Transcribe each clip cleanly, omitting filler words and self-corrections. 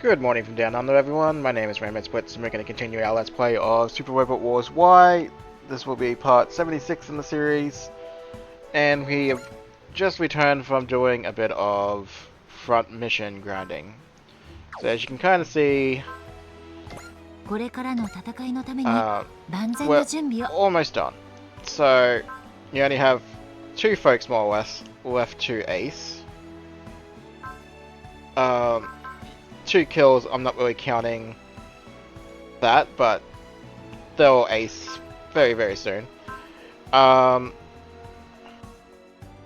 Good morning from down under, everyone. My name is Raymond Splits, and we're going to continue our Let's Play of Super Robot Wars Y. This will be part 76 in the series, and we have just returned from doing a bit of front mission grinding. So as you can kind of see, we're almost done. So you only have 2 folks more or less left to ace. 2 kills, I'm not really counting that, but they'll ace very, very soon.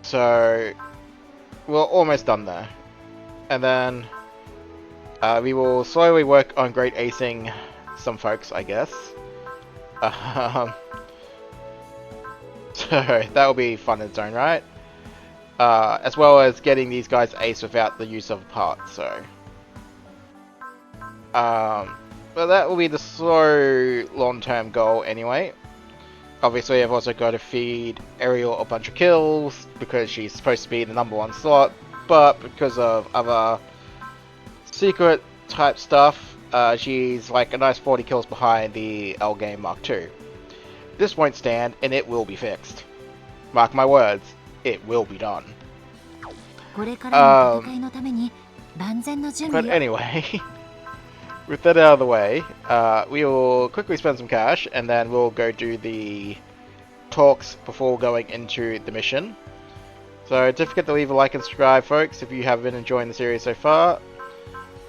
So we're almost done there. And then we will slowly work on great acing some folks, I guess. So that'll be fun in its own right. As well as getting these guys ace without the use of a part, so... but that will be the slow, long-term goal anyway. Obviously, I've also got to feed Ariel a bunch of kills, because she's supposed to be the #1 slot, but because of other secret type stuff, she's like a nice 40 kills behind the L Game Mark II. This won't stand, and it will be fixed. Mark my words, it will be done. But anyway... With that out of the way, we will quickly spend some cash, and then we'll go do the talks before going into the mission. So don't forget to leave a like and subscribe, folks, if you have been enjoying the series so far.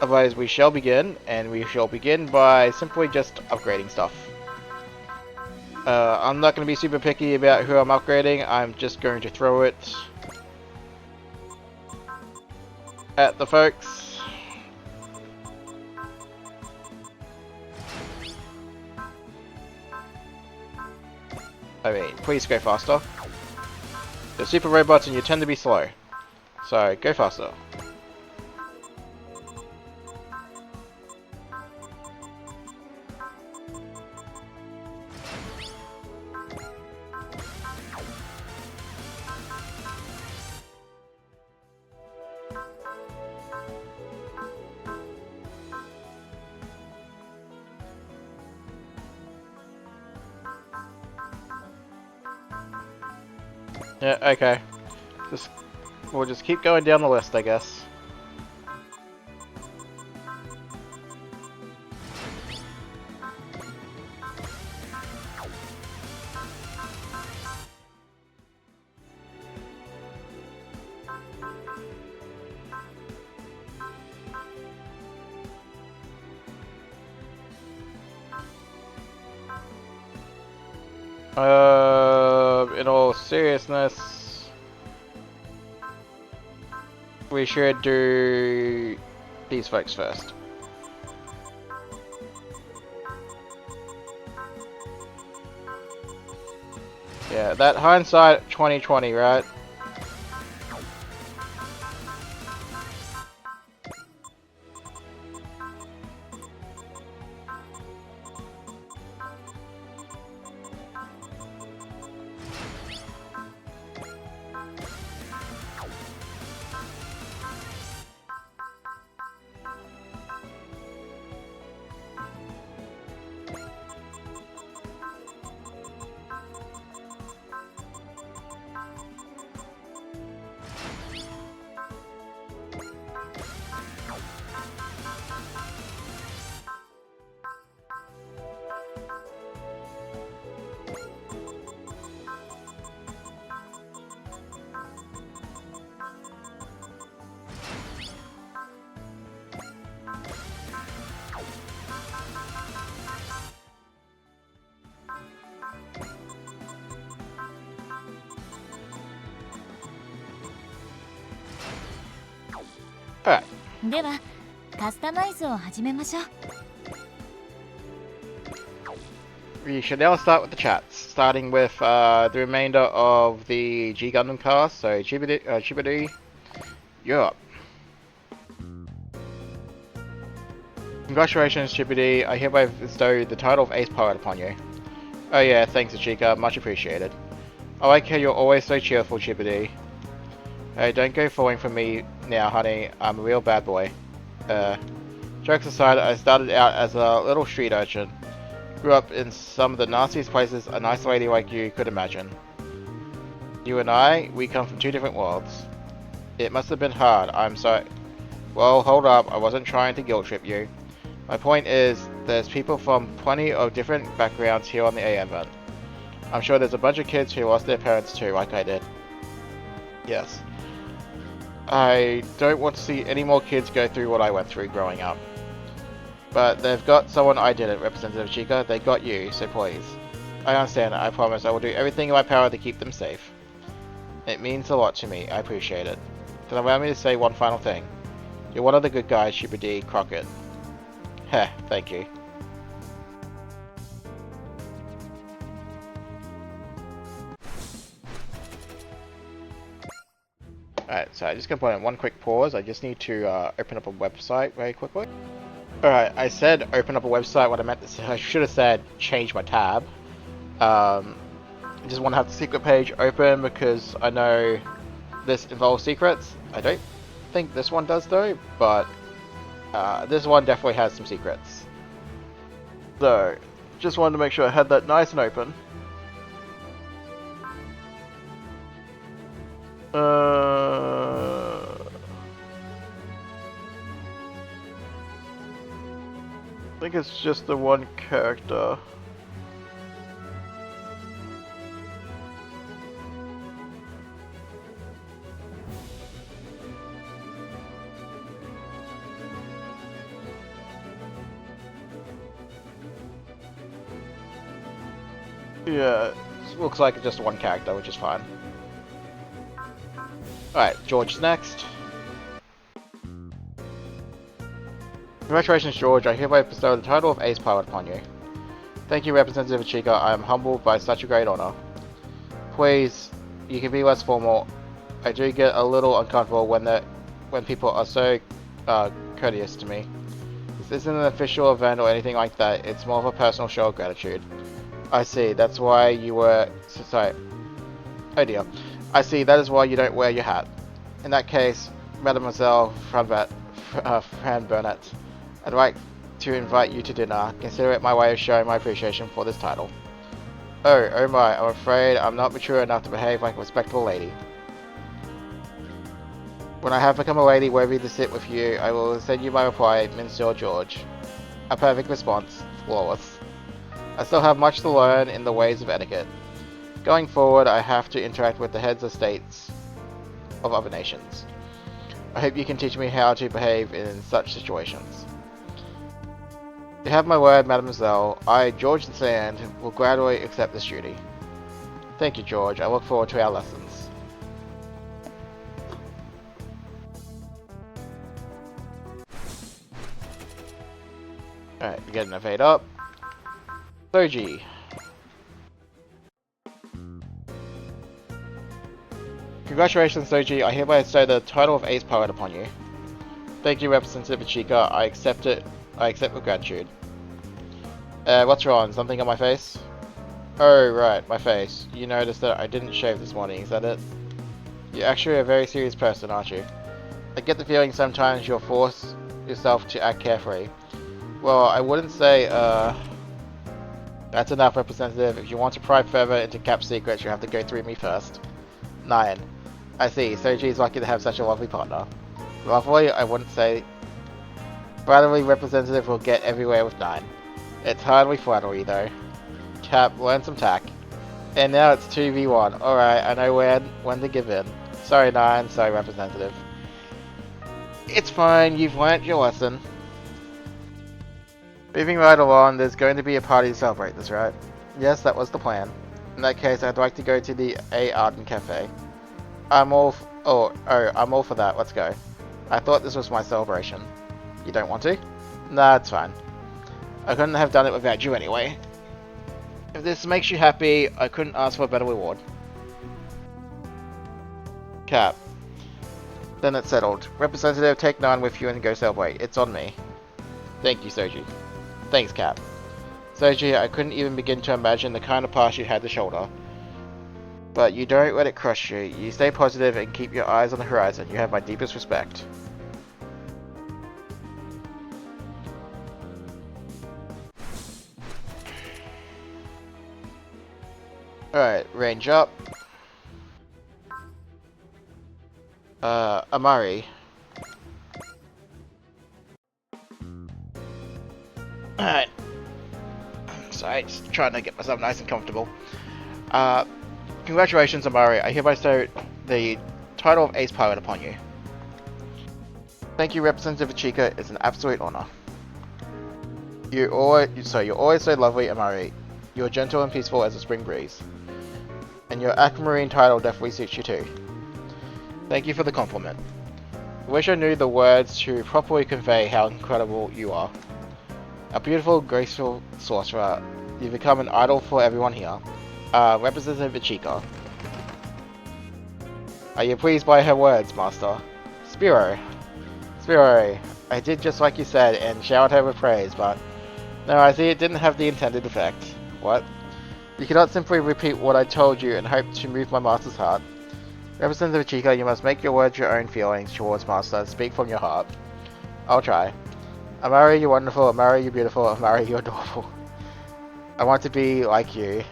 Otherwise, we shall begin, and we shall begin by simply just upgrading stuff. I'm not going to be super picky about who I'm upgrading, I'm just going to throw it at the folks. I mean, please go faster. You're super robots and you tend to be slow. So, go faster. Yeah, okay. We'll just keep going down the list, I guess. In all seriousness, we should do these folks first. Yeah, that hindsight 2020, right? Alright. We should now start with the chats, starting with the remainder of the G Gundam cast. So Chibidi, you're up. Congratulations, Chibidi. I hereby bestow the title of Ace Pilot upon you. Oh yeah, thanks, Achika. Much appreciated. I like how you're always so cheerful, Chibidi. Hey, don't go falling for me now, honey. I'm a real bad boy. Jokes aside, I started out as a little street urchin. Grew up in some of the nastiest places a nice lady like you could imagine. You and I, we come from two different worlds. It must have been hard, I'm sorry. Well, hold up, I wasn't trying to guilt trip you. My point is, there's people from plenty of different backgrounds here on the A event. I'm sure there's a bunch of kids who lost their parents too, like I did. Yes. I don't want to see any more kids go through what I went through growing up. But they've got someone I didn't, Representative Chica. They got you, so please. I understand. I promise I will do everything in my power to keep them safe. It means a lot to me. I appreciate it. Then allow me to say one final thing. You're one of the good guys, Super D. Crockett. Heh, thank you. Alright, so I'm just going to put in one quick pause. I just need to open up a website very quickly. Alright, I said open up a website. What I meant to say, I should have said change my tab. I just want to have the secret page open because I know this involves secrets. I don't think this one does though, but this one definitely has some secrets. So, just wanted to make sure I had that nice and open. I think it's just the one character. Yeah, it looks like it's just one character, which is fine. Alright, George's next. Congratulations, George. I hereby bestow the title of Ace Pilot upon you. Thank you, Representative Chica. I am humbled by such a great honor. Please, you can be less formal. I do get a little uncomfortable when people are so courteous to me. This isn't an official event or anything like that. It's more of a personal show of gratitude. I see. That's why you were... Sorry. Oh dear. I see. That is why you don't wear your hat. In that case, Mademoiselle Fran Burnett, I'd like to invite you to dinner. Consider it my way of showing my appreciation for this title. Oh my, I'm afraid I'm not mature enough to behave like a respectable lady. When I have become a lady worthy to sit with you, I will send you my reply, Monsieur George. A perfect response. Flawless. I still have much to learn in the ways of etiquette. Going forward, I have to interact with the heads of states of other nations. I hope you can teach me how to behave in such situations. You have my word, Mademoiselle. I, George the Sand, will gladly accept this duty. Thank you, George. I look forward to our lessons. Alright, we're getting a fade up. Soji. Congratulations, Soji. I hereby bestow the title of Ace Pilot upon you. Thank you, Representative Chica. I accept it. I accept with gratitude. What's wrong? Something on my face? Oh, right, my face. You noticed that I didn't shave this morning, is that it? You're actually a very serious person, aren't you? I get the feeling sometimes you'll force yourself to act carefree. Well, I wouldn't say, That's enough, Representative. If you want to pry further into Cap's secrets, you have to go through me first. 9. I see. Soji's lucky to have such a lovely partner. Lovely? I wouldn't say. Flattery, Representative will get everywhere with 9. It's hardly flattery, though. Cap, learn some tack. And now it's 2v1. Alright, I know when to give in. Sorry, 9. Sorry, Representative. It's fine. You've learnt your lesson. Moving right along, there's going to be a party to celebrate this, right? Yes, that was the plan. In that case, I'd like to go to the A Arden Cafe. I'm all for that. Let's go. I thought this was my celebration. You don't want to? Nah, it's fine. I couldn't have done it without you anyway. If this makes you happy, I couldn't ask for a better reward. Cap. Then it's settled. Representative, take 9 with you and go celebrate. It's on me. Thank you, Soji. Thanks, Cap. Soji, I couldn't even begin to imagine the kind of past you had to shoulder. But you don't let it crush you. You stay positive and keep your eyes on the horizon. You have my deepest respect. Alright, range up. Amari. Alright. Sorry, just trying to get myself nice and comfortable. Congratulations, Amari. I hereby bestow the title of Ace Pilot upon you. Thank you, Representative Chica. It's an absolute honor. You're always so lovely, Amari. You're gentle and peaceful as a spring breeze. And your aquamarine title definitely suits you too. Thank you for the compliment. I wish I knew the words to properly convey how incredible you are. A beautiful, graceful sorcerer. You've become an idol for everyone here. Representative Chica. Are you pleased by her words, Master? Spiro. Spiro, I did just like you said and showered her with praise, but no, I see it didn't have the intended effect. What? You cannot simply repeat what I told you and hope to move my master's heart. Representative Chica, you must make your words your own feelings towards Master and speak from your heart. I'll try. Amari, you're wonderful. Amari, you're beautiful. Amari, you're adorable. I want to be like you.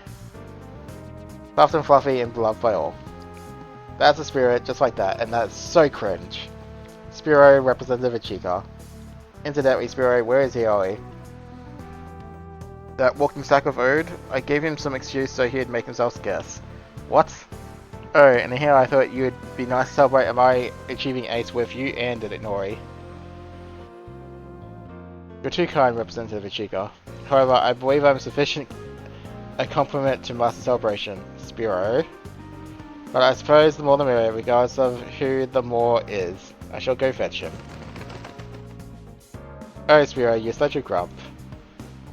Soft and fluffy and beloved by all. That's the spirit, just like that, and that's so cringe. Spiro, Representative Chica. Incidentally, Spiro, where is Hioi? That walking stack of Ode? I gave him some excuse so he'd make himself scarce. What? Oh, and here I thought you'd be nice to celebrate Amari achieving ace with you and did it, Nori. You're too kind, Representative Chica. However, I believe I'm sufficient a compliment to Master Celebration, Spiro. But I suppose the more the merrier, regardless of who the more is. I shall go fetch him. Oh, Spiro, you're such a grump.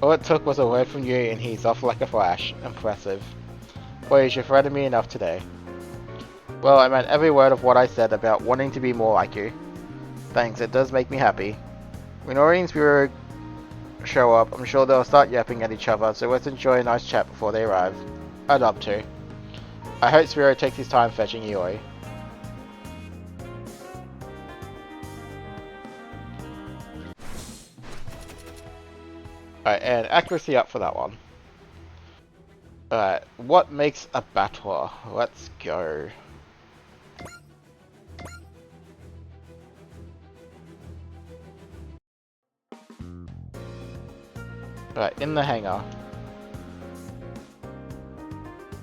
All it took was a word from you and he's off like a flash. Impressive. Please, you've flattered me enough today. Well, I meant every word of what I said about wanting to be more like you. Thanks, it does make me happy. When Ori and Spiro show up, I'm sure they'll start yapping at each other, so let's enjoy a nice chat before they arrive. I'd love to. I hope Spiro takes his time fetching Ioi. Alright, and accuracy up for that one. Alright, what makes a battler? Let's go. Alright, in the hangar.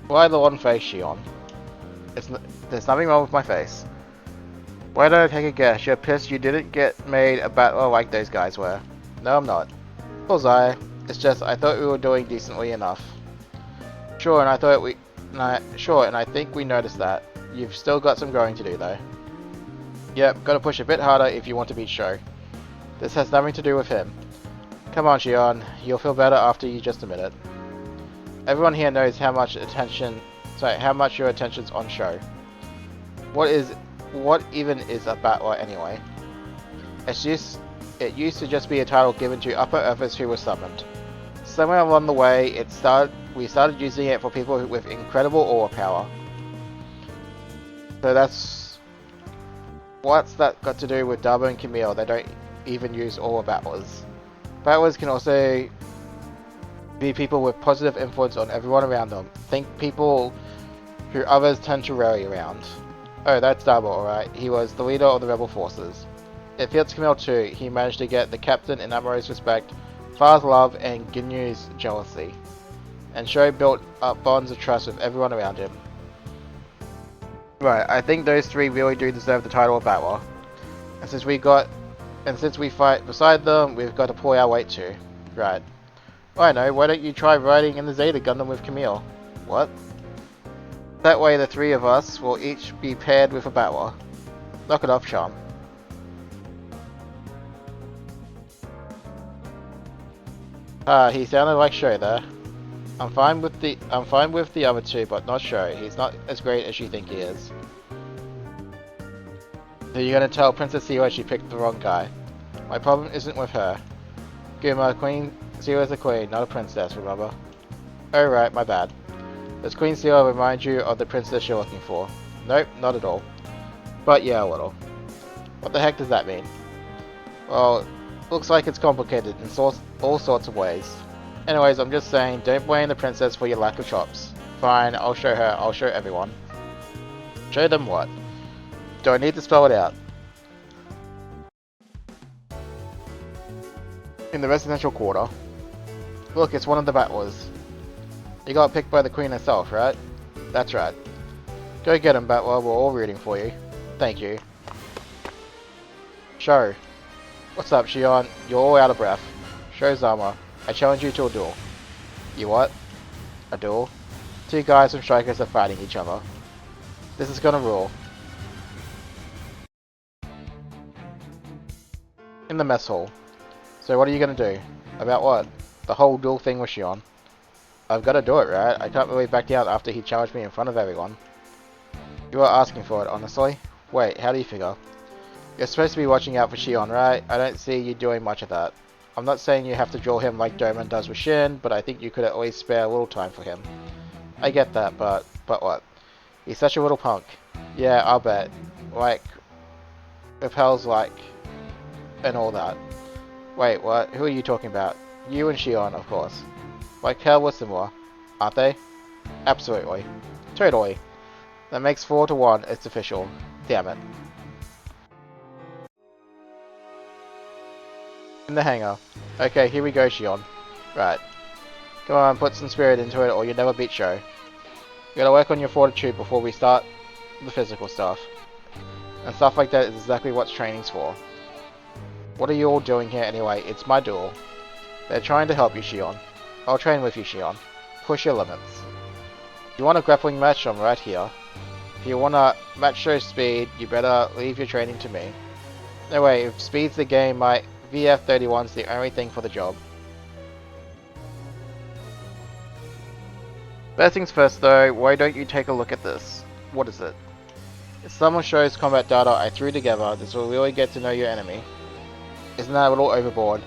Why the one face she on? There's nothing wrong with my face. Why don't I take a guess? You're pissed you didn't get made a battler like those guys were. No, I'm not. Bullseye. It's just I thought we were doing decently enough. Sure, and I think we noticed that. You've still got some growing to do though. Yep, gotta push a bit harder if you want to beat Sho. This has nothing to do with him. Come on, Shion. You'll feel better after you just admit it. Everyone here knows how much your attention's on Sho. What even is a battler anyway? It used to just be a title given to upper earthers who were summoned. Somewhere along the way, we started using it for people with incredible aura power. So what's that got to do with Darbo and Camille? They don't even use aura battlers. Battlers can also be people with positive influence on everyone around them. Think people who others tend to rally around. Oh, that's Darbo, alright. He was the leader of the rebel forces. It fits Camille too. He managed to get the captain in Amore's respect, Far's love, and Ginyu's jealousy. And Sho built up bonds of trust with everyone around him. Right, I think those three really do deserve the title of battler. And since we fight beside them, we've got to pull our weight too. Right. I know, why don't you try riding in the Zeta Gundam with Camille? What? That way the three of us will each be paired with a battler. Knock it off, Charm. He sounded like Sho there. I'm fine with the other two, but not Sho. He's not as great as you think he is. So you're gonna tell Princess Siwa she picked the wrong guy. My problem isn't with her. Guma, Queen Siwa's a queen, not a princess, remember? Oh right, my bad. Does Queen Siwa remind you of the princess you're looking for? Nope, not at all. But yeah, a little. What the heck does that mean? Well, looks like it's complicated in all sorts of ways. Anyways, I'm just saying, don't blame the princess for your lack of chops. Fine, I'll show her. I'll show everyone. Show them what? Do I need to spell it out? In the residential quarter. Look, it's one of the battlers. You got picked by the queen herself, right? That's right. Go get him, Battler. We're all rooting for you. Thank you. Show. What's up, Shion? You're all out of breath. Show Zama. I challenge you to a duel. You what? A duel? Two guys from Strikers are fighting each other. This is gonna rule. In the mess hall. So what are you gonna do? About what? The whole duel thing with Shion. I've gotta do it, right? I can't really back down after he challenged me in front of everyone. You are asking for it, honestly? Wait, how do you figure? You're supposed to be watching out for Shion, right? I don't see you doing much of that. I'm not saying you have to draw him like Doman does with Shin, but I think you could at least spare a little time for him. I get that, but what? He's such a little punk. Yeah, I'll bet. Like, repels like, and all that. Wait, what? Who are you talking about? You and Shion, of course. Like hell were similar, aren't they? Absolutely. Totally. That makes 4 to 1, it's official. Damn it. In the hangar. Okay, here we go, Shion. Right. Come on, put some spirit into it or you'll never beat Sho. You gotta work on your fortitude before we start the physical stuff. And stuff like that is exactly what training's for. What are you all doing here anyway? It's my duel. They're trying to help you, Shion. I'll train with you, Shion. Push your limits. You want a grappling match? I'm right here. If you want to match Show speed, you better leave your training to me. No way, if speed's the game, my VF31's the only thing for the job. First things first though, why don't you take a look at this? What is it? If someone shows combat data I threw together, this will really get to know your enemy. Isn't that a little overboard?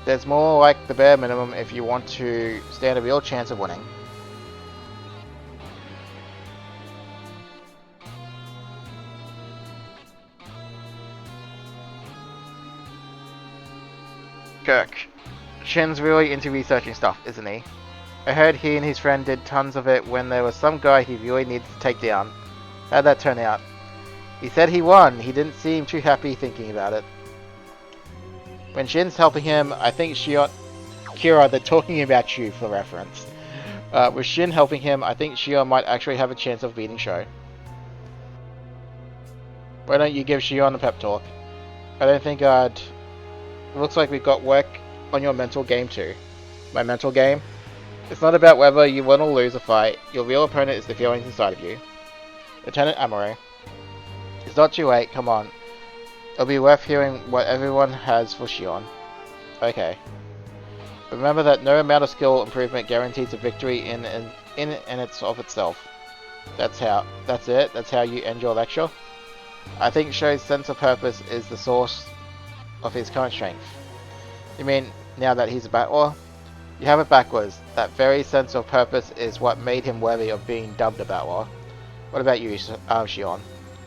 There's more like the bare minimum if you want to stand a real chance of winning. Kirk. Shin's really into researching stuff, isn't he? I heard he and his friend did tons of it when there was some guy he really needed to take down. How'd that turn out? He said he won. He didn't seem too happy thinking about it. When Shin's helping him, I think Kira, they're talking about you for reference. With Shin helping him, I think Shion might actually have a chance of beating Sho. Why don't you give Shion a pep talk? I don't think I'd... It looks like we've got work on your mental game too. My mental game? It's not about whether you win or lose a fight. Your real opponent is the feelings inside of you. Lieutenant Amore. It's not too late, come on. It'll be worth hearing what everyone has for Shion. Okay. Remember that no amount of skill improvement guarantees a victory in and of itself. That's it? That's how you end your lecture? I think Sho's sense of purpose is the source of his current strength. You mean, now that he's a battler? You have it backwards. That very sense of purpose is what made him worthy of being dubbed a battler. What about you, Shion?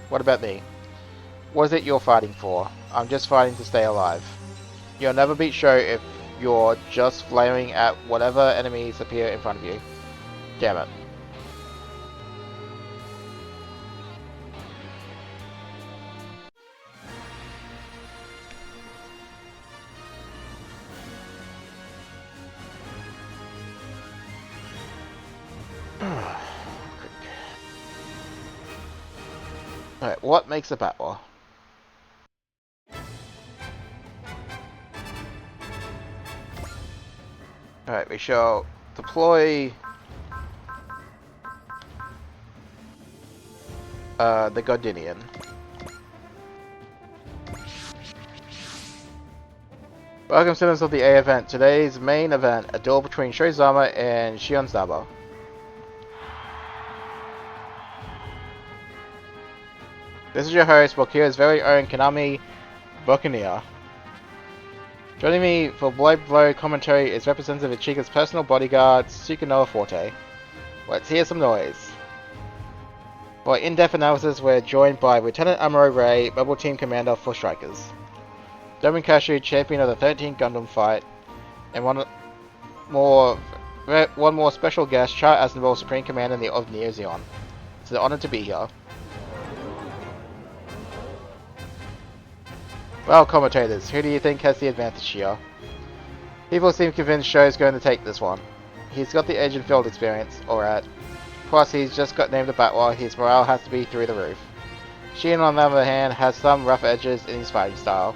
What about me? What is it you're fighting for? I'm just fighting to stay alive. You'll never beat Sho if you're just flaring at whatever enemies appear in front of you. Damn it. Alright, what makes a battler? Alright, we shall deploy the Gardinian. Welcome students of the A event. Today's main event, a duel between Shozama and Shion Saba. This is your host, Bokira's very own Konami Buccaneer. Joining me for blow commentary is representative of Chica's personal bodyguard, Sukinoa Forte. Let's hear some noise. For in-depth analysis, we're joined by Lieutenant Amuro Ray, Mobile Team Commander for Strikers. Domon Kashu, champion of the 13th Gundam fight, and one more One more special guest, Char Aznavour, Supreme Commander of Neo Zeon. It's an honor to be here. Well, commentators, who do you think has the advantage here? People seem convinced Sho's going to take this one. He's got the edge and field experience, alright. Plus, he's just got named a Batwa, his morale has to be through the roof. Shion, on the other hand, has some rough edges in his fighting style.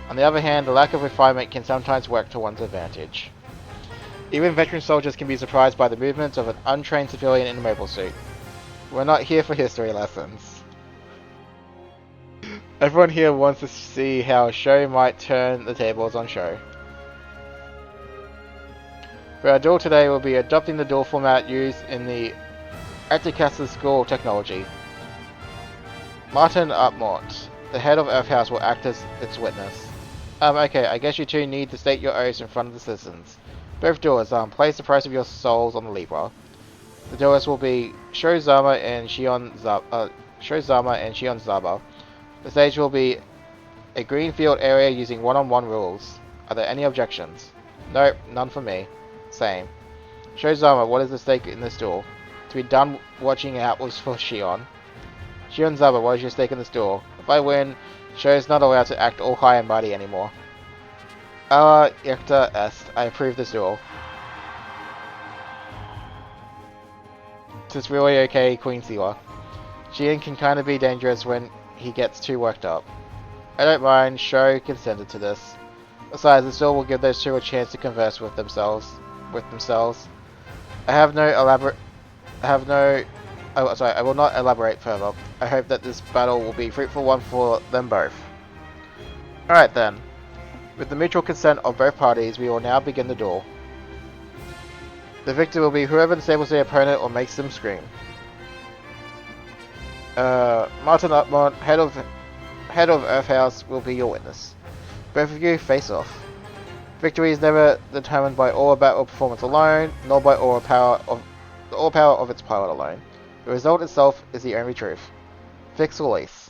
On the other hand, the lack of refinement can sometimes work to one's advantage. Even veteran soldiers can be surprised by the movements of an untrained civilian in a mobile suit. We're not here for history lessons. Everyone here wants to see how Sho might turn the tables on Sho. For our duel today, we'll be adopting the duel format used in the Articaster School of Technology. Martin Upmort, the head of Earthhouse, will act as its witness. Okay, I guess you two need to state your oaths in front of the citizens. Both duelists, place the price of your souls on the Libra. The duelists will be Sho Zama and Shion Zaba. The stage will be a greenfield area using one-on-one rules. Are there any objections? Nope, none for me. Same. Sho Zama, what is the stake in this duel? To be done watching out was for Shion. Shion Zaba, what is your stake in this duel? If I win, Sho is not allowed to act all high and mighty anymore. Yekta Est, I approve this duel. This is really okay, Queen Siwa. Shion can kinda be dangerous when he gets too worked up. I don't mind, Sho consented to this. Besides, this duel will give those two a chance to converse with themselves. I will not elaborate further. I hope that this battle will be a fruitful one for them both. Alright then. With the mutual consent of both parties, we will now begin the duel. The victor will be whoever disables their opponent or makes them scream. Martin Upmont, head of Earthhouse, will be your witness. Both of you face off. Victory is never determined by aura battle performance alone, nor by the aura power of its pilot alone. The result itself is the only truth. Fix or lease.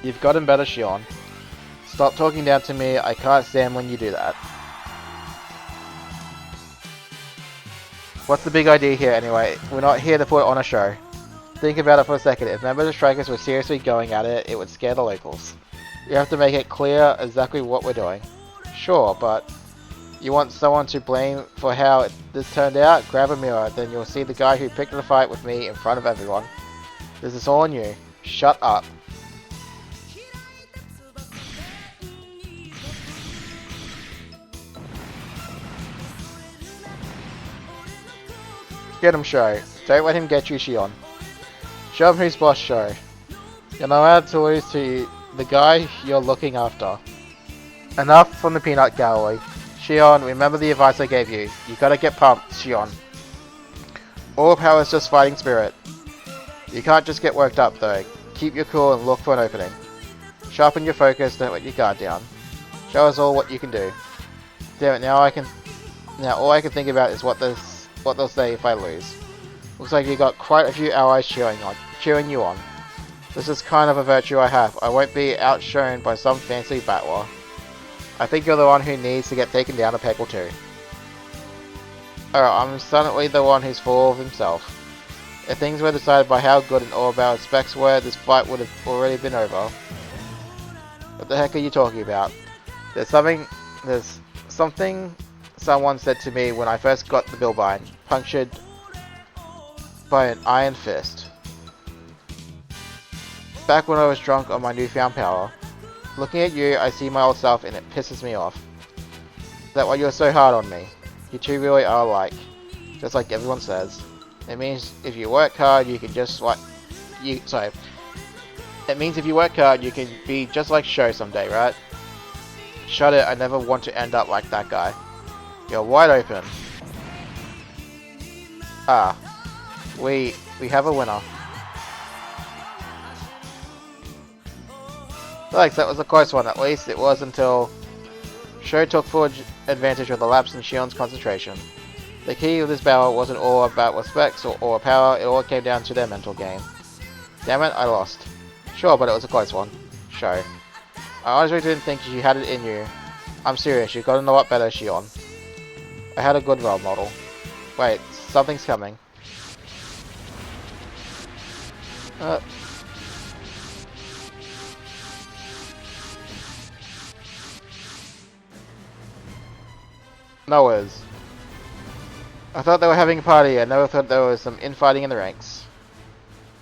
You've gotten better, Shion. Stop talking down to me, I can't stand when you do that. What's the big idea here anyway? We're not here to put on a show. Think about it for a second. If members of Strikers were seriously going at it, it would scare the locals. You have to make it clear exactly what we're doing. Sure, but you want someone to blame for how this turned out? Grab a mirror, then you'll see the guy who picked the fight with me in front of everyone. This is all on you. Shut up. Get him, Sho. Don't let him get you, Shion. Show him who's boss, Sho. You're not allowed to lose to the guy you're looking after. Enough from the peanut gallery. Shion, remember the advice I gave you. You gotta get pumped, Shion. All power is just fighting spirit. You can't just get worked up though. Keep your cool and look for an opening. Sharpen your focus, don't let your guard down. Show us all what you can do. Damn it, now all I can think about is what they'll say if I lose. Looks like you got quite a few allies cheering you on. This is kind of a virtue I have. I won't be outshone by some fancy Batwa. I think you're the one who needs to get taken down a peg or two. I'm suddenly the one who's full of himself. If things were decided by how good and all about specs were, this fight would have already been over. What the heck are you talking about? There's something someone said to me when I first got the Bilbine, punctured by an iron fist. Back when I was drunk on my newfound power. Looking at you, I see my old self and it pisses me off. Is that why you're so hard on me? You two really are alike. Just like everyone says. It means if you work hard, you can It means if you work hard, you can be just like Sho someday, right? Shut it, I never want to end up like that guy. You're wide open. We have a winner. Thanks, that was a close one. At least it was until Sho took full advantage of the lapse in Shion's concentration. The key of this battle wasn't all about specs or power, it all came down to their mental game. Damn it, I lost. Sure, but it was a close one. show. I honestly didn't think you had it in you. I'm serious, you've gotten a lot better, Shion. I had a good role model. Wait, something's coming. Noah's. I thought they were having a party. I never thought there was some infighting in the ranks.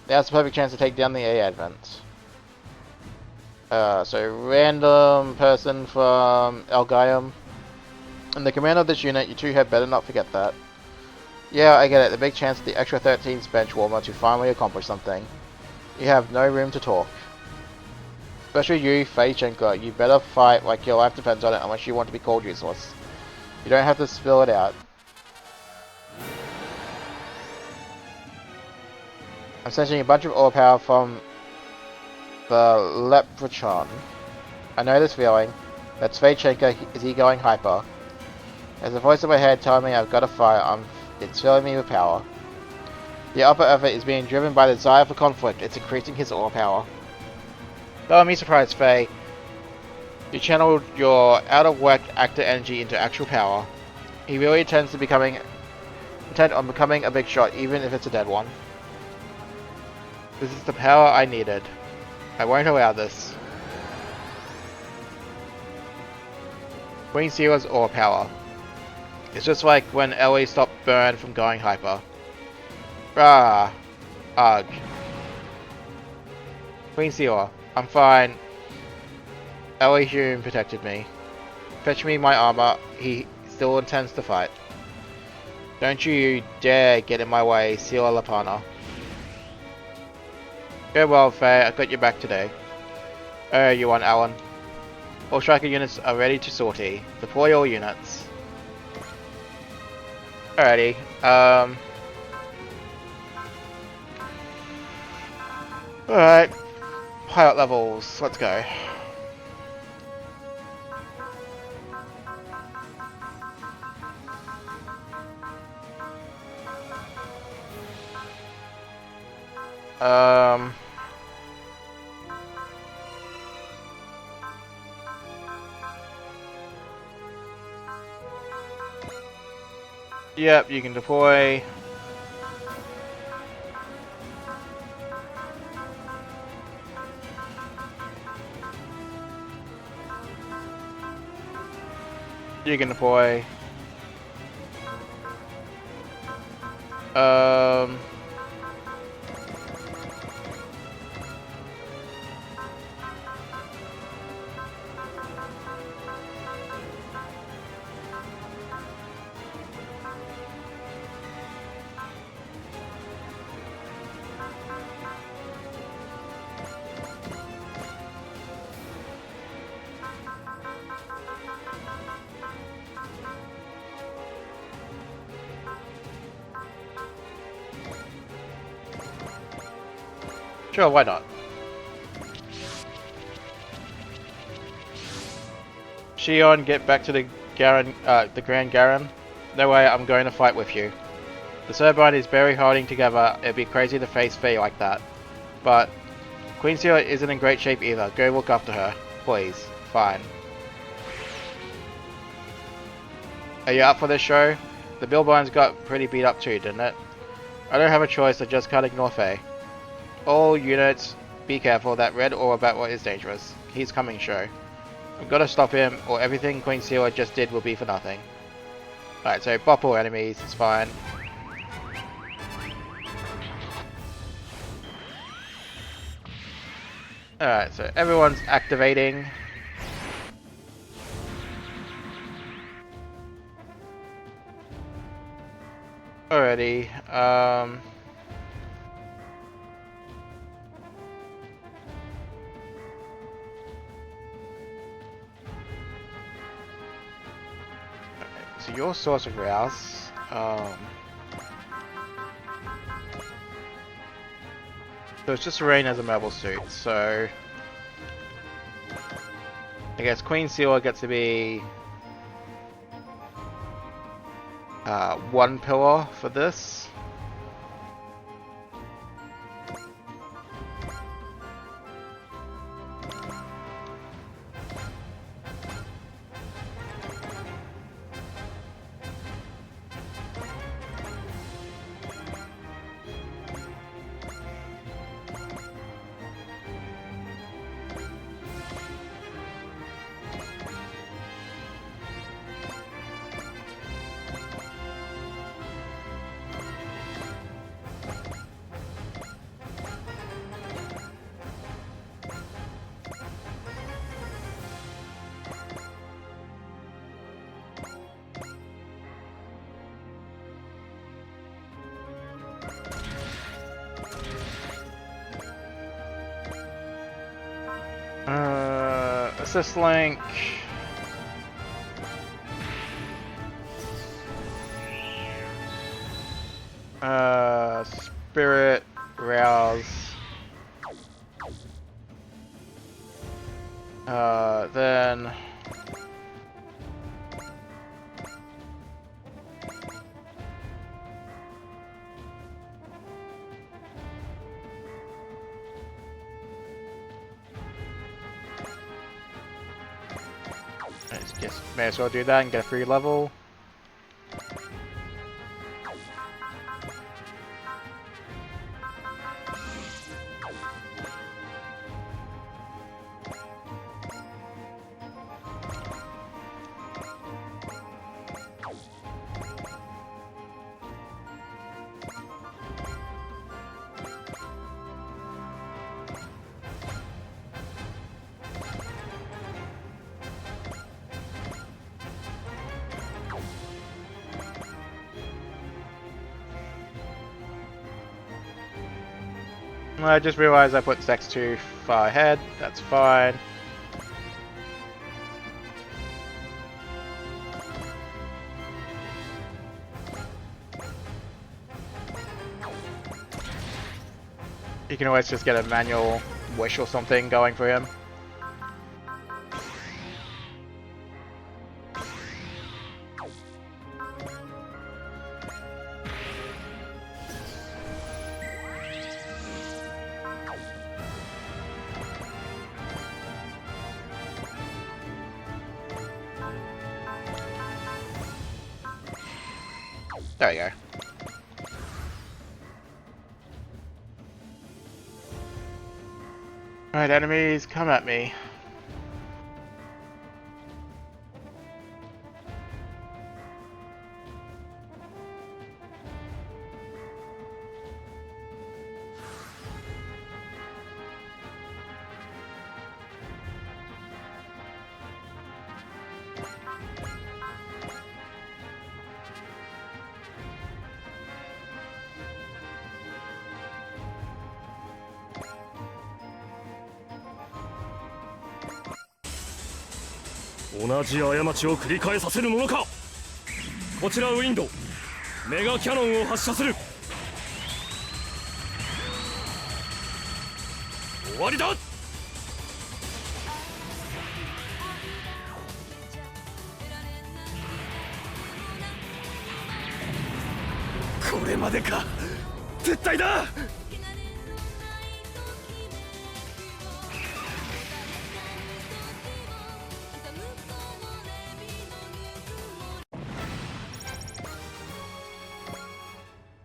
Now's the perfect chance to take down the A Advent. So random person from Elgaium. And the commander of this unit, you two had better not forget that. Yeah, I get it. The big chance of the extra 13th bench warmer to finally accomplish something. You have no room to talk. Especially you, Feichenko. You better fight like your life depends on it unless you want to be called useless. You don't have to spill it out. I'm sensing a bunch of ore power from the Leprechaun. I know this feeling. That's Feichenko. Is he going hyper? There's a voice in my head telling me I've got to fight. It's filling me with power. The upper effort is being driven by the desire for conflict. It's increasing his ore power. Don't be surprised, Faye. You channeled your out-of-whack actor energy into actual power. He really intends on becoming a big shot, even if it's a dead one. This is the power I needed. I won't allow this. Queen Sealer's ore power. It's just like when Ellie stopped Burn from going hyper. Ah. Ugh. Queen Sealer. I'm fine. Ellie Hume protected me. Fetch me my armor. He still intends to fight. Don't you dare get in my way, Sealer Lapana. Go well, Faye. I got your back today. Oh, you want Alan. All striker units are ready to sortie. Deploy all units. Alrighty. Alright. Pilot levels. Let's go. Yep, you can deploy. You can deploy. Sure, why not? Shion, get back to the Grand Garen. No way, I'm going to fight with you. The Turbine is barely holding together. It'd be crazy to face Faye like that. But Queen Sealer isn't in great shape either. Go look after her, please. Fine. Are you up for this show? The Billbones got pretty beat up too, didn't it? I don't have a choice. I just can't ignore Faye. All units, be careful. That red ore battle is dangerous. He's coming, show. I've got to stop him, or everything Queen Sealer just did will be for nothing. Alright, so bop all enemies, it's fine. Alright, so everyone's activating. Alrighty, so your source of rouse, so it's just Rain as a mobile suit, so I guess Queen Sealer gets to be one pillar for this. Assist link. Spirit, rouse. Then I guess may as well do that and get a free level. I just realized I put Sex too far ahead. That's fine. You can always just get a manual wish or something going for him. There you go. Alright, enemies, come at me.同じ過ちを繰り返させるものか。こちらウィンドウ、メガキャノンを発射する。終わりだ。これまでか。絶対だ。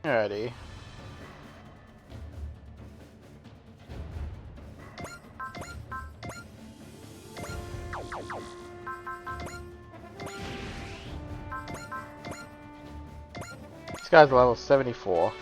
Alrighty. This guy's level 74.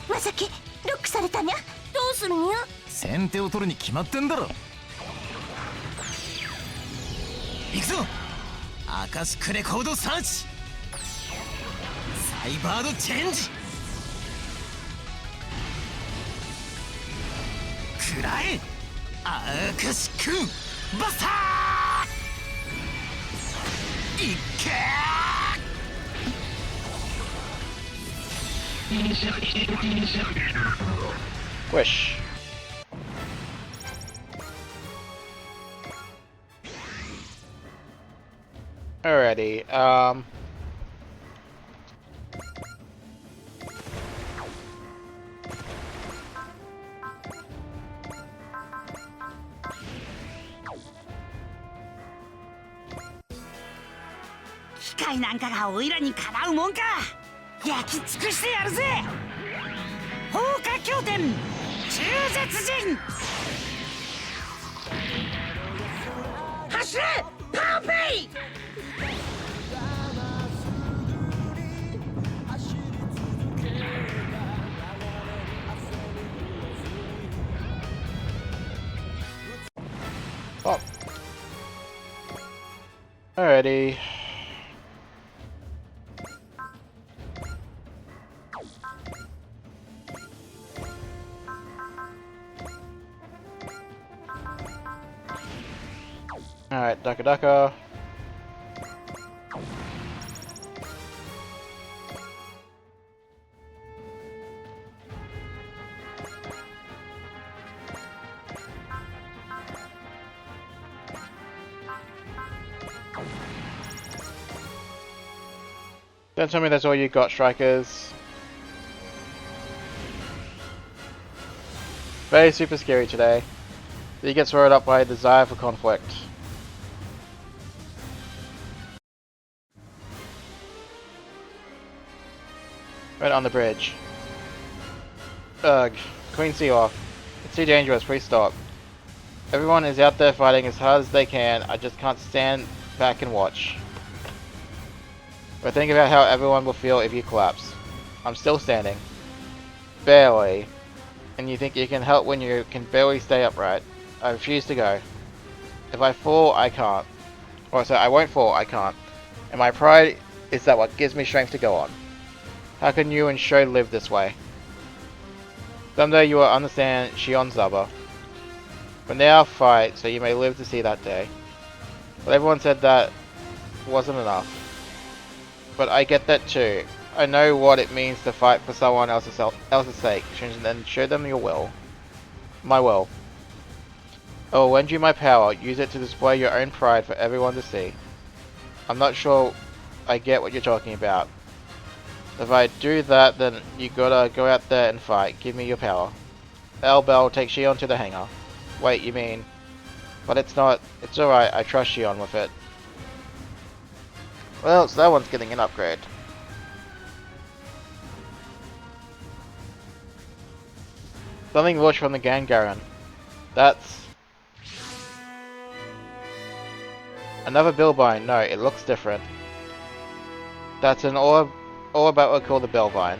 Masaki, ロックされたにゃ。どうするにゃ。先手を取るに決まってんだろ。行くぞ。アカシックレコードサーチ。サイバードチェンジ。くらえ。アカシックバスター。いっけー。Wish. Alrighty, I 界なんかがオイラにかなうもんか。焼き尽くしてやるぜ。放火経典中絶人。走れパーペイ。Oh. Alrighty. Alright, Daka Daka. Don't tell me that's all you got, strikers. Very super scary today. He gets swallowed up by a desire for conflict. Right on the bridge. Ugh. Queen Seawolf. It's too dangerous, please stop. Everyone is out there fighting as hard as they can, I just can't stand back and watch. But think about how everyone will feel if you collapse. I'm still standing. Barely. And you think you can help when you can barely stay upright. I refuse to go. If I fall, I can't. Or so I won't fall, I can't. And my pride is that what gives me strength to go on. How can you and Sho live this way? Someday you will understand Shion Zaba. But now fight, so you may live to see that day. But everyone said that wasn't enough. But I get that too. I know what it means to fight for someone else's sake, and then show them your will. My will. I will lend you my power, use it to display your own pride for everyone to see. I'm not sure I get what you're talking about. If I do that, then you gotta go out there and fight. Give me your power. Bell, take Shion to the hangar. Wait, you mean... But it's not... It's alright, I trust Shion with it. Well, so that one's getting an upgrade. Something launched from the Gangaren. That's... Another Billvine. No, it looks different. That's an all about what I call the Billvine.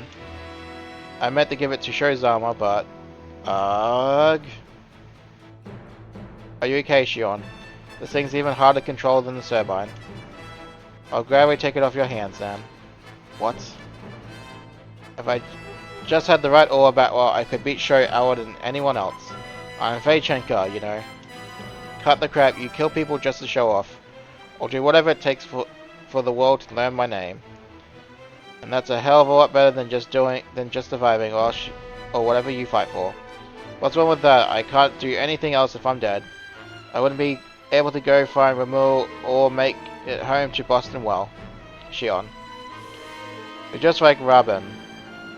I meant to give it to Shozama, but... Ugh. Are you okay, Shion? This thing's even harder to control than the Turbine. I'll gladly take it off your hands, then. What? If I just had the right aura battle, I could beat Sho Awa than anyone else. I'm Feichenka, you know. Cut the crap, you kill people just to show off. I'll do whatever it takes for the world to learn my name. And that's a hell of a lot better than just surviving or whatever you fight for. What's wrong with that? I can't do anything else if I'm dead. I wouldn't be able to go find Ramul or make it home to Boston well. Shion. You're just like Robin.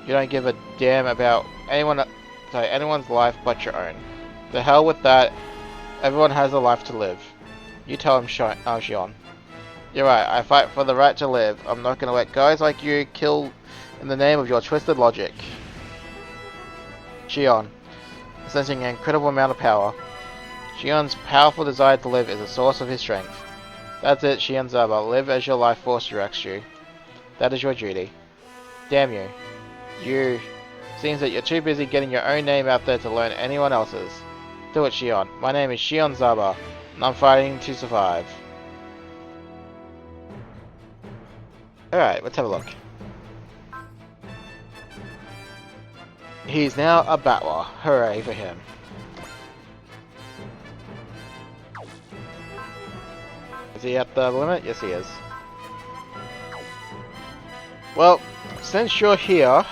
You don't give a damn about anyone's life but your own. The hell with that. Everyone has a life to live. You tell him, Shion. You're right, I fight for the right to live. I'm not gonna let guys like you kill in the name of your twisted logic. Shion. Sensing an incredible amount of power. Shion's powerful desire to live is a source of his strength. That's it, Shion Zaba. Live as your life force directs you. That is your duty. Damn you. You. Seems that you're too busy getting your own name out there to learn anyone else's. Do it, Shion. My name is Shion Zaba, and I'm fighting to survive. Alright, let's have a look. He's now a battler. Hooray for him. Is he at the limit? Yes, he is. Well, since you're here,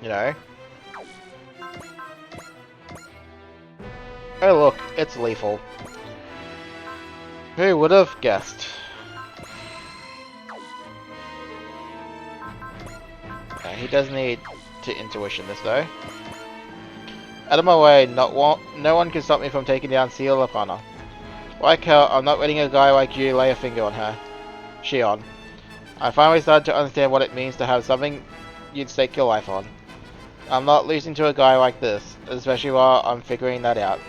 you know. Oh look, it's lethal. Who would have guessed? Okay, he does need to intuition this though. Out of my way, no one can stop me from taking down Seal Lapana. Like how I'm not letting a guy like you lay a finger on her. Shion. I finally started to understand what it means to have something you'd stake your life on. I'm not losing to a guy like this, especially while I'm figuring that out.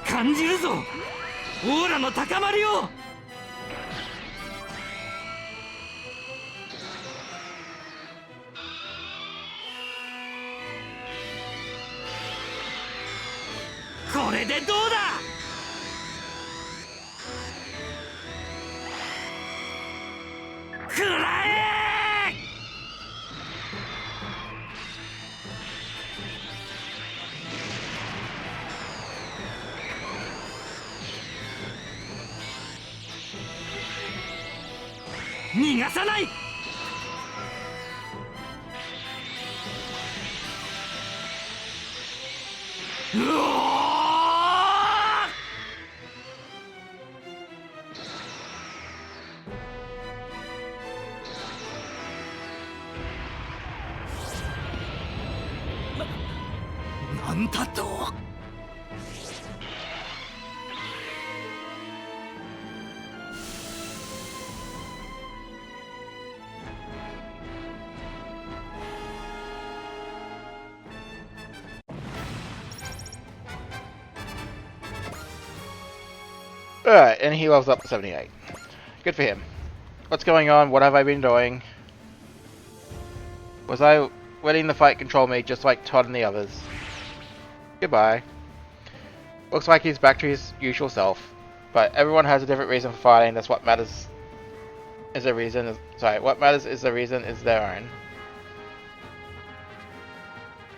感じるぞオーラの高まりをこれでどうだ食らえ逃がさないうおーなんだと Alright, and he levels up to 78. Good for him. What's going on? What have I been doing? Was I letting the fight control me just like Todd and the others? Goodbye. Looks like he's back to his usual self. But everyone has a different reason for fighting, that's what matters is the reason sorry, what matters is the reason is their own.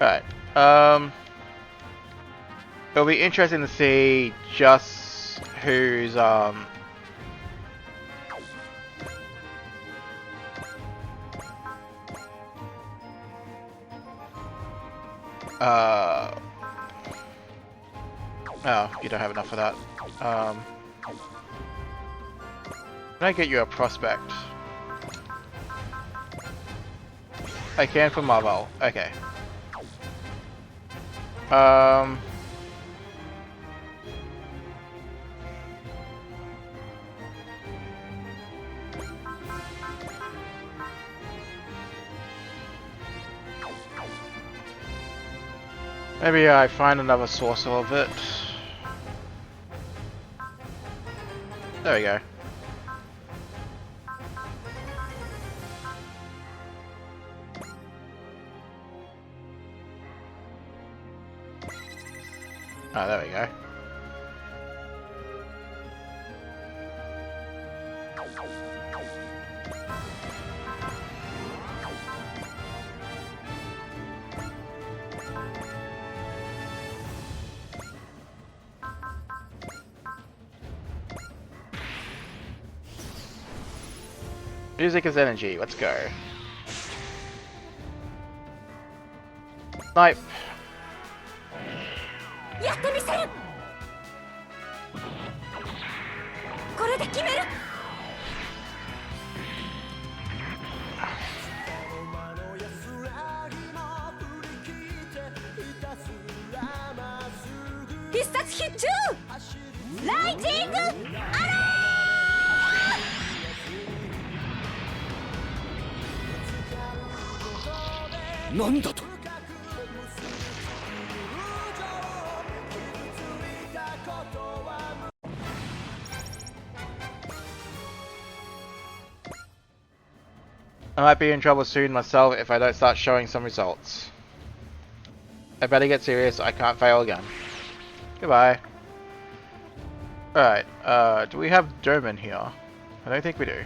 Alright. It'll be interesting to see just who's oh, you don't have enough of that. Can I get you a prospect? I can for Marvel. Okay. Maybe I find another source of it. There we go. Oh, there we go. Music is energy, let's go. Snipe. やってみせるこれで決める 必殺必中ライジングアラーなんだと I might be in trouble soon myself if I don't start showing some results. I better get serious, I can't fail again. Goodbye. Alright, do we have Doman here? I don't think we do.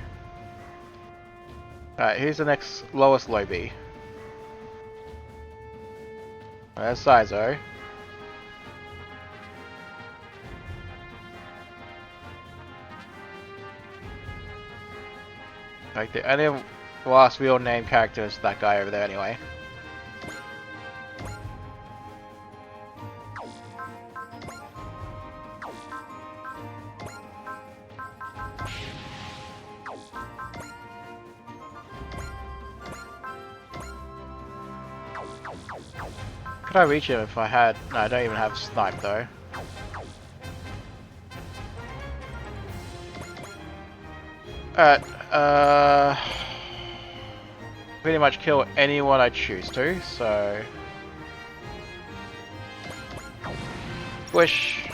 Alright, here's the next lowest lobby. There's Saizo. Like the only last real name character is that guy over there anyway. Could I reach him if I had... No, I don't even have snipe though. Alright, pretty much kill anyone I choose to, so... Squish.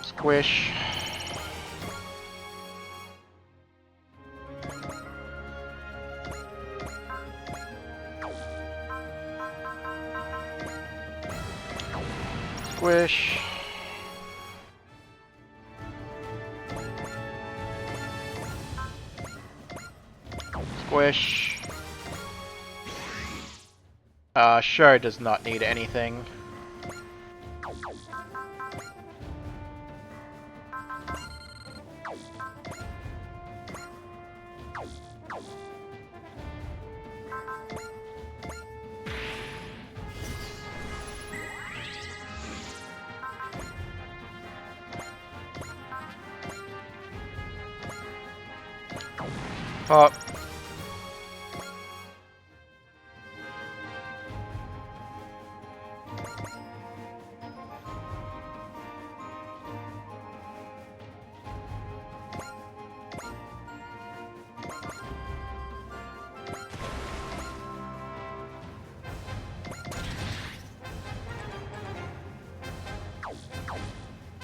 Squish. Squish. Squish. Sure does not need anything. Pop.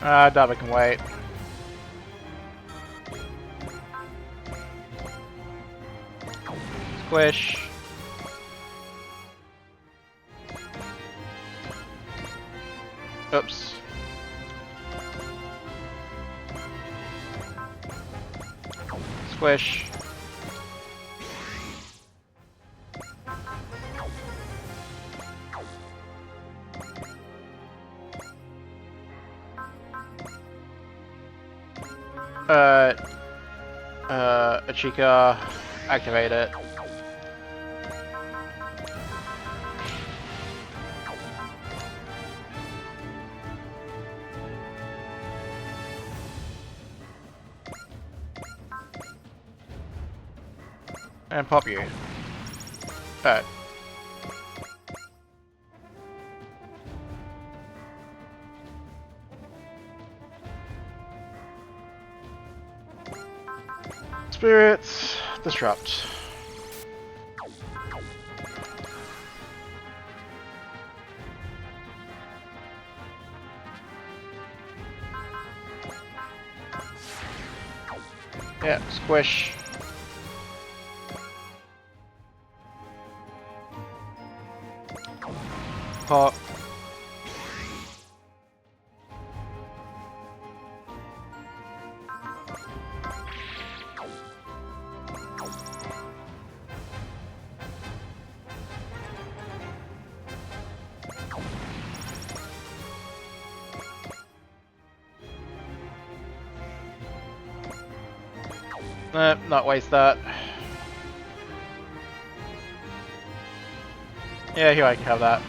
Dava can wait. Squish. Oops. Squish. Achika, activate it. And pop you. Alright. Spirits, disrupt. Yeah, squish. Pop. Not waste that. Yeah, here I can have that.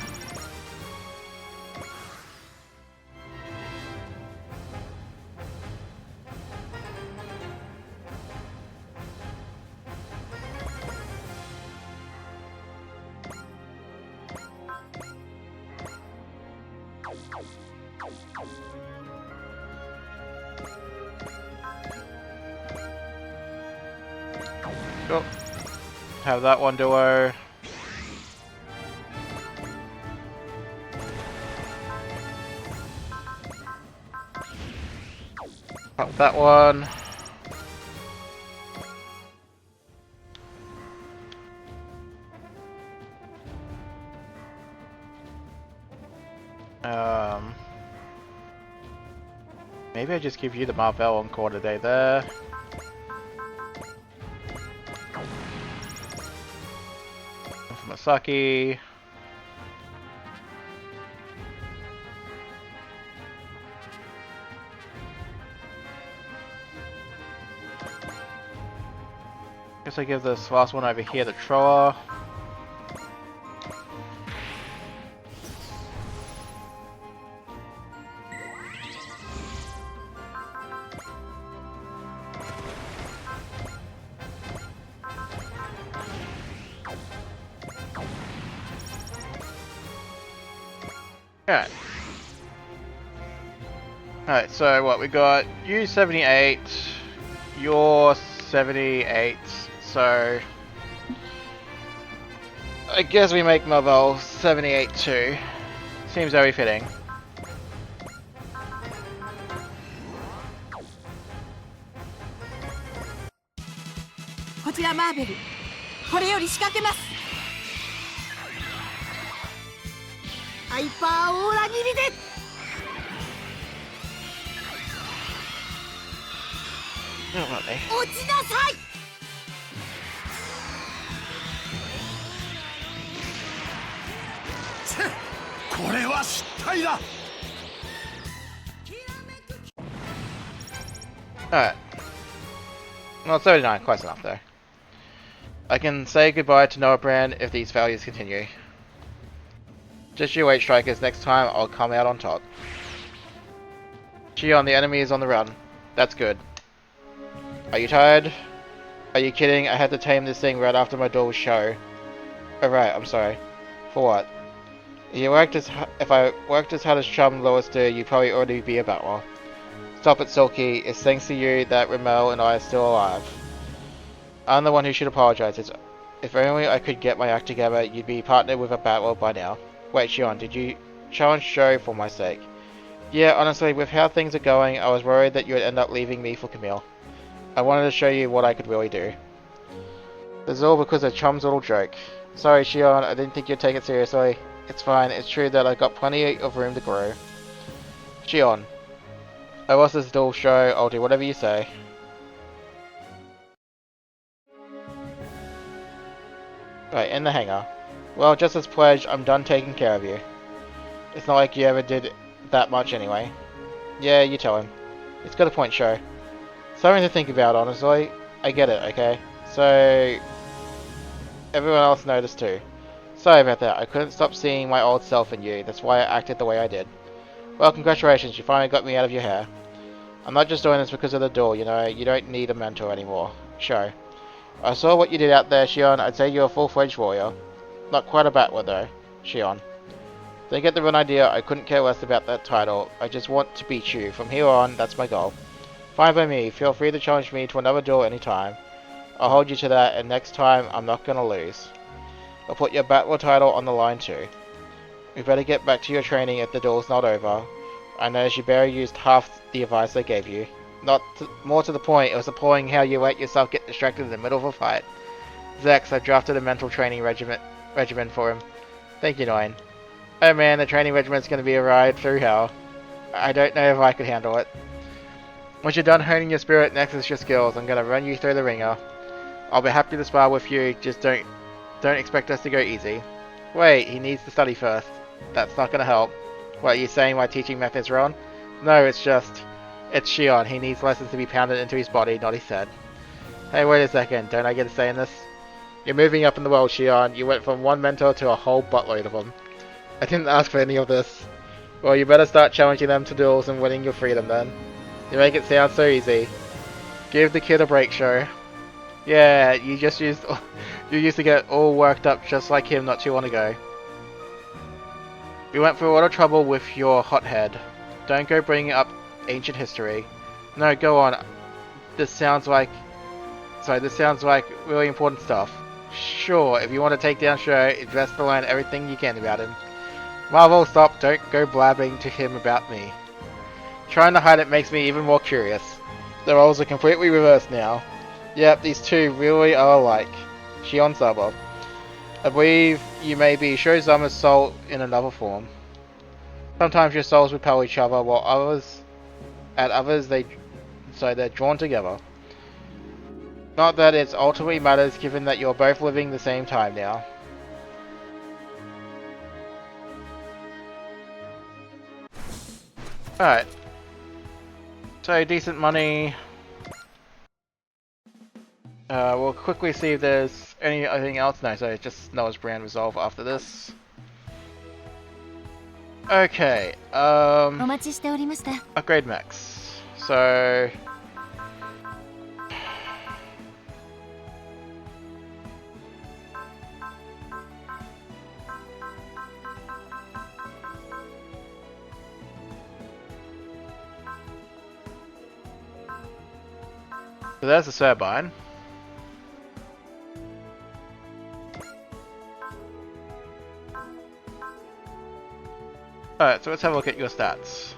Go. Have that one do our... Pop that one. Maybe I just give you the Marvel on quarter day there. Masaki. Guess I give this last one over here the Troa. Alright. Alright, so what, we got you 78, you're 78, so I guess we make Mobile 78 too. Seems very fitting. こちらマーベル、これより仕掛けます。ハイパーオーラ切りで。落ちなさい。これは失態だ。 Alright. Well, 79, close enough though. I can say goodbye to Noah Brand if these failures continue. Just you wait, Strikers, next time I'll come out on top. Shion, the enemy is on the run. That's good. Are you tired? Are you kidding? I had to tame this thing right after my duel show. Oh right, I'm sorry. For what? If I worked as hard as Chum Lewis did, you'd probably already be a battler. Stop it, Silky. It's thanks to you that Rimmel and I are still alive. I'm the one who should apologize. If only I could get my act together, you'd be partnered with a battler by now. Wait, Shion, did you challenge Joe for my sake? Yeah, honestly, with how things are going, I was worried that you would end up leaving me for Camille. I wanted to show you what I could really do. This is all because of Chum's little joke. Sorry, Shion, I didn't think you'd take it seriously. It's fine, it's true that I've got plenty of room to grow. Shion, I lost this duel show, I'll do whatever you say. Right, in the hangar. Well, just as pledged, I'm done taking care of you. It's not like you ever did that much anyway. Yeah, you tell him. It's got a point, Sho. Something to think about, honestly. I get it, okay? So, everyone else noticed too. Sorry about that, I couldn't stop seeing my old self in you, that's why I acted the way I did. Well, congratulations, you finally got me out of your hair. I'm not just doing this because of the duel, you know, you don't need a mentor anymore. Sho. I saw what you did out there, Shion. I'd say you're a full-fledged warrior. Not quite a battler, though, Shion. Don't get the wrong idea, I couldn't care less about that title. I just want to beat you. From here on, that's my goal. Fine by me. Feel free to challenge me to another duel anytime. I'll hold you to that, and next time, I'm not gonna lose. I'll put your battler title on the line, too. You better get back to your training if the duel's not over. I noticed you barely used half the advice I gave you. More to the point, it was appalling how you let yourself get distracted in the middle of a fight. Zex, I've drafted a mental training regimen for him. Thank you, Nine. Oh man, the training regiment's gonna be a ride through hell. I don't know if I could handle it. Once you're done honing your spirit, next is your skills. I'm gonna run you through the ringer. I'll be happy to spar with you, just don't expect us to go easy. Wait, he needs to study first. That's not gonna help. What, are you saying my teaching method's wrong? No, it's Shion. He needs lessons to be pounded into his body, not his head. Hey, wait a second. Don't I get a say in this? You're moving up in the world, Shion. You went from one mentor to a whole buttload of them. I didn't ask for any of this. Well, you better start challenging them to duels and winning your freedom then. You make it sound so easy. Give the kid a break, Sho. Yeah, you used to get all worked up just like him not too long ago. We went through a lot of trouble with your hothead. Don't go bringing up ancient history. No, go on. This sounds like really important stuff. Sure, if you want to take down Sho, invest to learn everything you can about him. Marvel, stop, don't go blabbing to him about me. Trying to hide it makes me even more curious. The roles are completely reversed now. Yep, these two really are alike. Shion Saba. I believe you may be Shozama's soul in another form. Sometimes your souls repel each other, while they're drawn together. Not that it ultimately matters, given that you're both living the same time now. Alright. So, decent money. We'll quickly see if there's anything else. No, so it's just Noah's Brand Resolve after this. Okay, upgrade mechs. So... So there's the turbine. Alright, so let's have a look at your stats.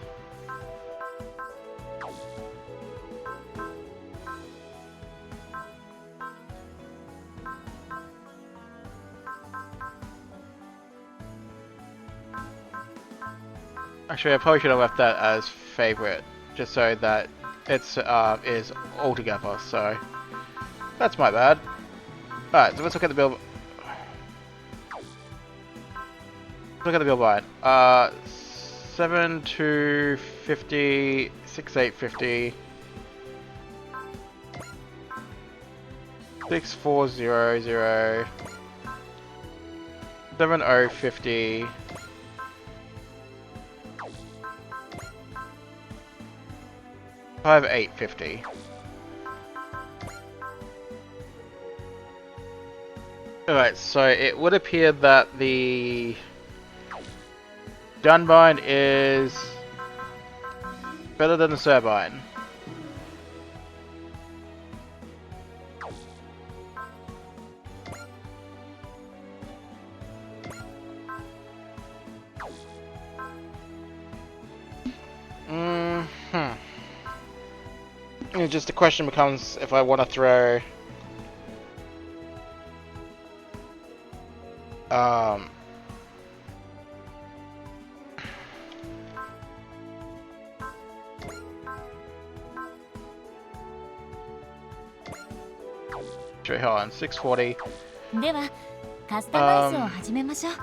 Actually, I probably should have left that as favorite, just so that it's is all together. So that's my bad. Alright, so let's look at the build. Look at the build line. 7 to 50, 6 8 50, 6 4 0 0, 7 0 50. 5 8 50. Alright, so it would appear that the gunbind is better than the turbine. Just the question becomes if I want to throw hold on, 640. ではカスタマイズを始めましょう。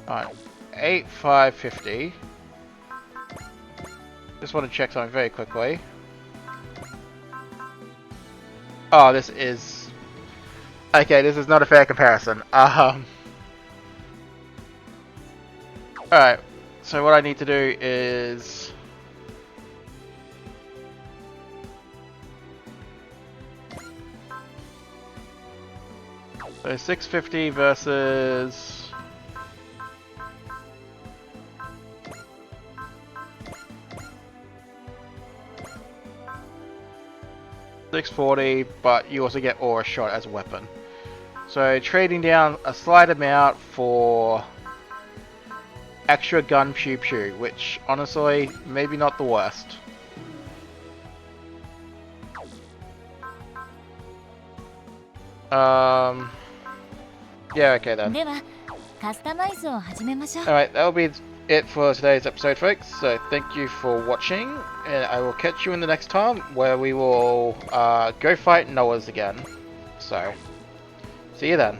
Alright, 8550. Just want to check something very quickly. Oh, this is... Okay, this is not a fair comparison. Alright, so what I need to do is... So 650 versus... 640, but you also get aura shot as a weapon. So trading down a slight amount for extra gun pew pew, which honestly maybe not the worst. Yeah, okay then. ではカスタマイズを始めましょう。 Alright, that'll be it for today's episode, folks. So thank you for watching, and I will catch you in the next time where we will go fight Noahs again. So, see you then.